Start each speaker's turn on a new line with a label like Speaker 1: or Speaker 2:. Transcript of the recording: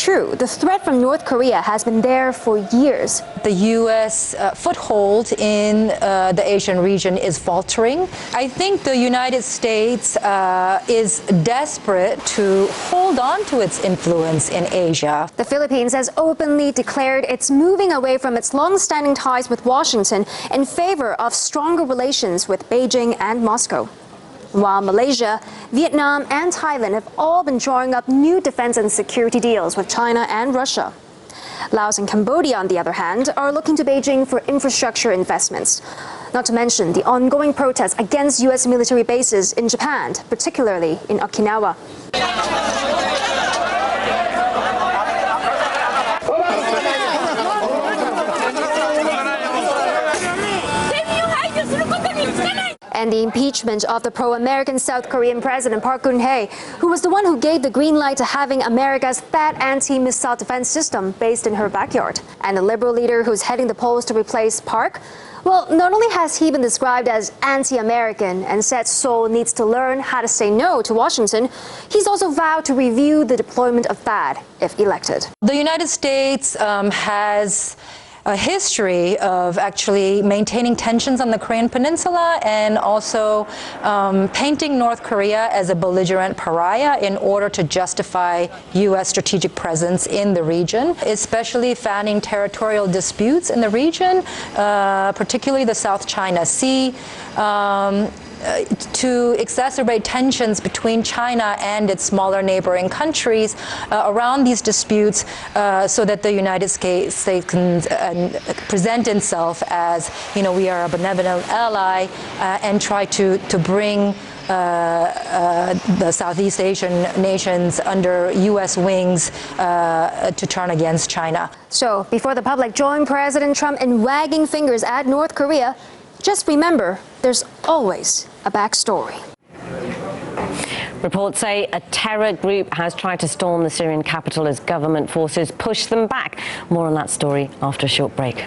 Speaker 1: true. The threat from North Korea has been there for years.
Speaker 2: The U.S. Foothold in the Asian region is faltering. I think the United States is desperate to hold on to its influence in Asia.
Speaker 1: The Philippines has openly declared it's moving away from its long-standing ties with Washington in favor of stronger relations with Beijing and Moscow. While Malaysia, Vietnam, and Thailand have all been drawing up new defense and security deals with China and Russia. Laos and Cambodia, on the other hand, are looking to Beijing for infrastructure investments. Not to mention the ongoing protests against U.S. military bases in Japan, particularly in Okinawa. And the impeachment of the pro-American South Korean President Park Geun-hye, who was the one who gave the green light to having America's THAAD anti-missile defense system based in her backyard. And the Liberal leader who's heading the polls to replace Park, well, not only has he been described as anti-American and said Seoul needs to learn how to say no to Washington, he's also vowed to review the deployment of THAAD if elected.
Speaker 2: The United States has a history of actually maintaining tensions on the Korean Peninsula and also painting North Korea as a belligerent pariah in order to justify U.S. strategic presence in the region, especially fanning territorial disputes in the region, particularly the South China Sea, to exacerbate tensions between China and its smaller neighboring countries around these disputes so that the United States can present itself as, we are a benevolent ally and try to bring the Southeast Asian nations under U.S. wings to turn against China.
Speaker 1: So, before the public join President Trump in wagging fingers at North Korea, just remember, there's always a backstory.
Speaker 3: Reports say a terror group has tried to storm the Syrian capital as government forces push them back. More on that story after a short break.